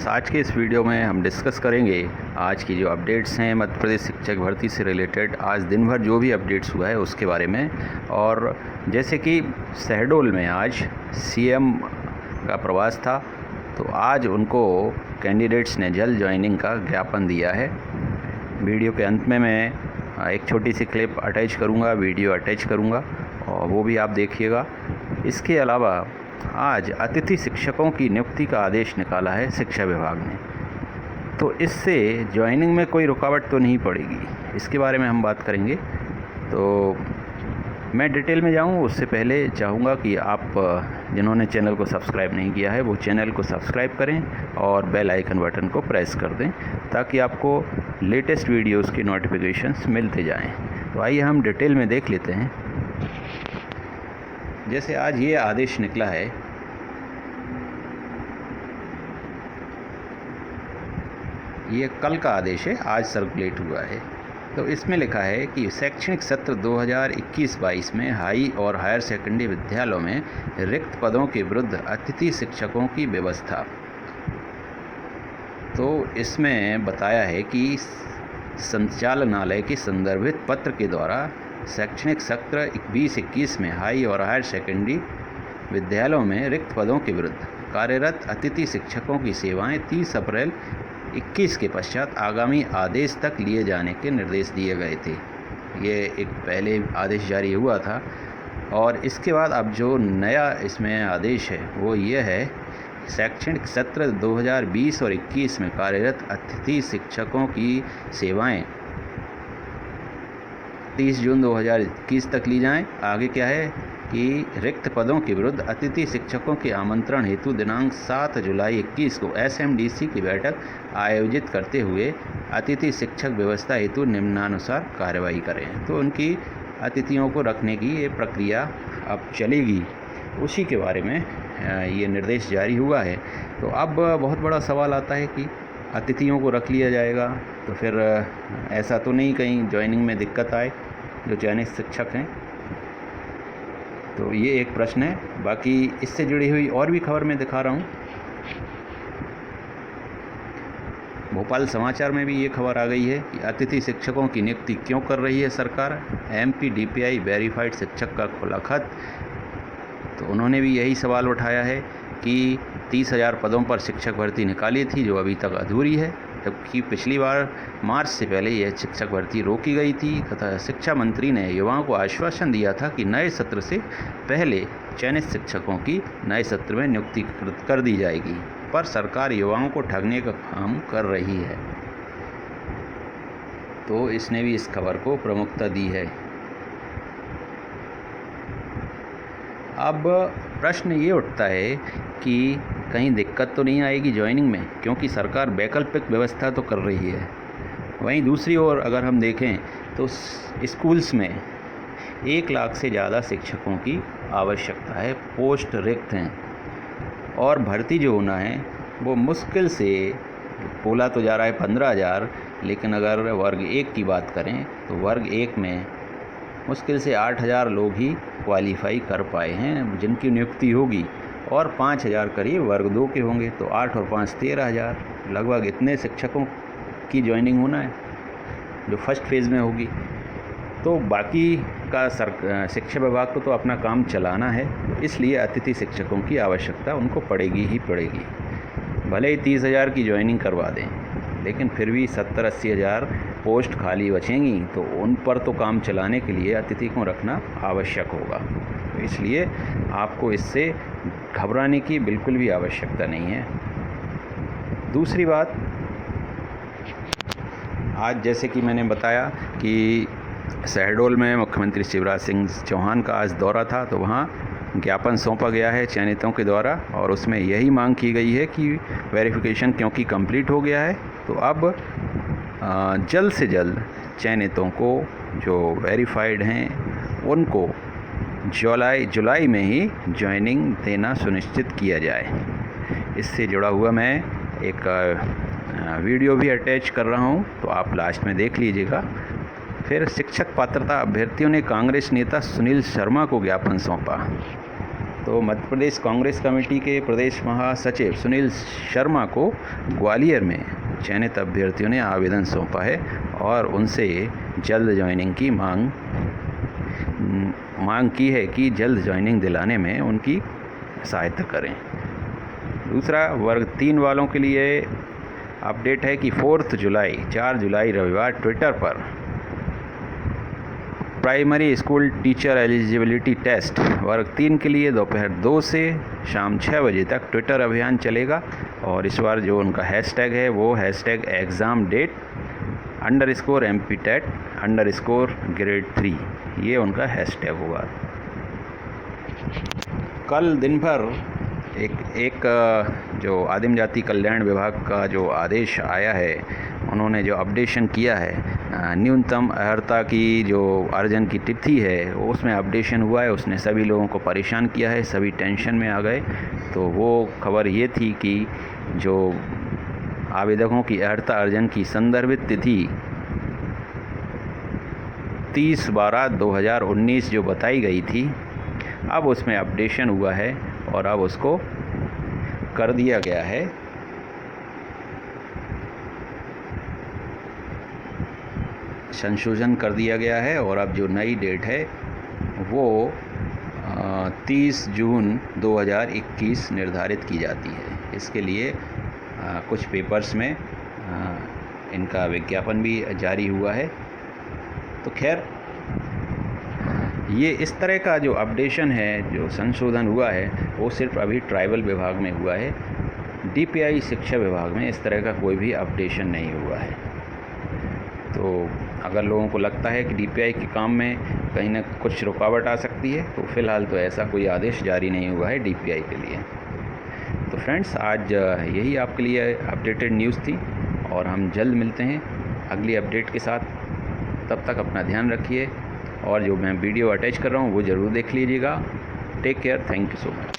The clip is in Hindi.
फ्रेंड्स, आज के इस वीडियो में हम डिस्कस करेंगे आज की जो अपडेट्स हैं मध्य प्रदेश शिक्षक भर्ती से रिलेटेड। आज दिन भर जो भी अपडेट्स हुआ है उसके बारे में। और जैसे कि शहडोल में आज सीएम का प्रवास था, तो आज उनको कैंडिडेट्स ने जल्द ज्वाइनिंग का ज्ञापन दिया है। वीडियो के अंत में मैं एक छोटी सी क्लिप अटैच करूँगा, वीडियो अटैच करूँगा, और वो भी आप देखिएगा। इसके अलावा आज अतिथि शिक्षकों की नियुक्ति का आदेश निकाला है शिक्षा विभाग ने, तो इससे ज्वाइनिंग में कोई रुकावट तो नहीं पड़ेगी। इसके बारे में हम बात करेंगे। तो मैं डिटेल में जाऊं उससे पहले चाहूँगा कि आप जिन्होंने चैनल को सब्सक्राइब नहीं किया है वो चैनल को सब्सक्राइब करें और बेल आइकन बटन को प्रेस कर दें, ताकि आपको लेटेस्ट वीडियोस की नोटिफिकेशंस मिलते जाएं। तो आइए हम डिटेल में देख लेते हैं। जैसे आज ये आदेश निकला है, ये कल का आदेश है, आज सर्कुलेट हुआ है। तो इसमें लिखा है कि शैक्षणिक सत्र 2021-22 में हाई और हायर सेकेंडरी विद्यालयों में रिक्त पदों के विरुद्ध अतिथि शिक्षकों की व्यवस्था। तो इसमें बताया है कि संचालनालय के संदर्भित पत्र के द्वारा शैक्षणिक सत्र 20-21 में हाई और हायर सेकेंडरी विद्यालयों में रिक्त पदों के विरुद्ध कार्यरत अतिथि शिक्षकों की सेवाएं 30 अप्रैल 21 के पश्चात आगामी आदेश तक लिए जाने के निर्देश दिए गए थे। ये एक पहले आदेश जारी हुआ था, और इसके बाद अब जो नया इसमें आदेश है वो ये है, शैक्षणिक सत्र 2020 और 21 में कार्यरत अतिथि शिक्षकों की सेवाएं 30 जून 2021 तक ली जाएं। आगे क्या है कि रिक्त पदों के विरुद्ध अतिथि शिक्षकों के आमंत्रण हेतु दिनांक 7 जुलाई 21 को एसएमडीसी की बैठक आयोजित करते हुए अतिथि शिक्षक व्यवस्था हेतु निम्नानुसार कार्रवाई करें। तो उनकी अतिथियों को रखने की ये प्रक्रिया अब चलेगी, उसी के बारे में ये निर्देश जारी हुआ है। तो अब बहुत बड़ा सवाल आता है कि अतिथियों को रख लिया जाएगा तो फिर ऐसा तो नहीं कहीं ज्वाइनिंग में दिक्कत आए जो चयनित शिक्षक हैं। तो ये एक प्रश्न है। बाकी इससे जुड़ी हुई और भी खबर मैं दिखा रहा हूँ। भोपाल समाचार में भी ये खबर आ गई है कि अतिथि शिक्षकों की नियुक्ति क्यों कर रही है सरकार। एमपी डीपीआई वेरीफाइड शिक्षक का खुला खत। तो उन्होंने भी यही सवाल उठाया है कि 30,000 पदों पर शिक्षक भर्ती निकाली थी जो अभी तक अधूरी है, जबकि पिछली बार मार्च से पहले यह शिक्षक भर्ती रोकी गई थी तथा शिक्षा मंत्री ने युवाओं को आश्वासन दिया था कि नए सत्र से पहले चयनित शिक्षकों की नए सत्र में नियुक्ति कर दी जाएगी, पर सरकार युवाओं को ठगने का काम कर रही है। तो इसने भी इस खबर को प्रमुखता दी है। अब प्रश्न ये उठता है कि कहीं दिक्कत तो नहीं आएगी ज्वाइनिंग में, क्योंकि सरकार वैकल्पिक व्यवस्था तो कर रही है। वहीं दूसरी ओर अगर हम देखें तो स्कूल्स में 1 लाख से ज़्यादा शिक्षकों की आवश्यकता है, पोस्ट रिक्त हैं, और भर्ती जो होना है वो मुश्किल से बोला तो जा रहा है 15,000, लेकिन अगर वर्ग 1 की बात करें तो वर्ग 1 में मुश्किल से 8,000 लोग ही क्वालिफाई कर पाए हैं जिनकी नियुक्ति होगी, और 5,000 करीब वर्ग 2 के होंगे। तो 8 और 5 13,000, लगभग इतने शिक्षकों की ज्वाइनिंग होना है जो फर्स्ट फेज़ में होगी। तो बाकी का शिक्षा विभाग को तो अपना काम चलाना है, इसलिए अतिथि शिक्षकों की आवश्यकता उनको पड़ेगी ही पड़ेगी। भले ही 30,000 की ज्वाइनिंग करवा दें, लेकिन फिर भी 70-80 हज़ार पोस्ट खाली बचेंगी, तो उन पर तो काम चलाने के लिए अतिथि को रखना आवश्यक होगा। तो इसलिए आपको इससे घबराने की बिल्कुल भी आवश्यकता नहीं है। दूसरी बात, आज जैसे कि मैंने बताया कि शहडोल में मुख्यमंत्री शिवराज सिंह चौहान का आज दौरा था, तो वहाँ ज्ञापन सौंपा गया है चयनितों के द्वारा, और उसमें यही मांग की गई है कि वेरिफिकेशन क्योंकि कंप्लीट हो गया है, तो अब जल्द से जल्द चयनितों को जो वेरीफाइड हैं उनको जुलाई में ही ज्वाइनिंग देना सुनिश्चित किया जाए। इससे जुड़ा हुआ मैं एक वीडियो भी अटैच कर रहा हूं, तो आप लास्ट में देख लीजिएगा। फिर शिक्षक पात्रता अभ्यर्थियों ने कांग्रेस नेता सुनील शर्मा को ज्ञापन सौंपा। तो मध्य प्रदेश कांग्रेस कमेटी के प्रदेश महासचिव सुनील शर्मा को ग्वालियर में चयनित अभ्यर्थियों ने आवेदन सौंपा है और उनसे जल्द ज्वाइनिंग की मांग की है कि जल्द ज्वाइनिंग दिलाने में उनकी सहायता करें। दूसरा, वर्ग 3 वालों के लिए अपडेट है कि 4 जुलाई रविवार ट्विटर पर primary school teacher eligibility test वर्ग 3 के लिए दोपहर 2 से शाम 6 बजे तक ट्विटर अभियान चलेगा और इस बार जो उनका हैशटैग है वो #exam_date_MPTET_grade 3 ये उनका हैशटैग होगा। कल दिन भर एक जो आदिम जाति कल्याण विभाग का जो आदेश आया है, उन्होंने जो अपडेशन किया है, न्यूनतम अर्हता की जो अर्जन की तिथि है उसमें अपडेशन हुआ है। उसने सभी लोगों को परेशान किया है, सभी टेंशन में आ गए। तो वो खबर ये थी कि जो आवेदकों की अर्हता अर्जन की संदर्भित तिथि 30/12/2019 जो बताई गई थी, अब उसमें अपडेशन हुआ है और अब उसको कर दिया गया है संशोधन कर दिया गया है और अब जो नई डेट है वो 30 जून 2021 निर्धारित की जाती है। इसके लिए कुछ पेपर्स में इनका विज्ञापन भी जारी हुआ है। तो खैर, ये इस तरह का जो अपडेशन है, जो संशोधन हुआ है, वो सिर्फ अभी ट्राइबल विभाग में हुआ है। DPI शिक्षा विभाग में इस तरह का कोई भी अपडेशन नहीं हुआ है। तो अगर लोगों को लगता है कि DPI के काम में कहीं ना कुछ रुकावट आ सकती है, तो फ़िलहाल तो ऐसा कोई आदेश जारी नहीं हुआ है DPI के लिए। तो फ्रेंड्स, आज यही आपके लिए अपडेटेड न्यूज़ थी और हम जल्द मिलते हैं अगली अपडेट के साथ। तब तक अपना ध्यान रखिए और जो मैं वीडियो अटैच कर रहा हूँ वो ज़रूर देख लीजिएगा। Take care, thank you so much.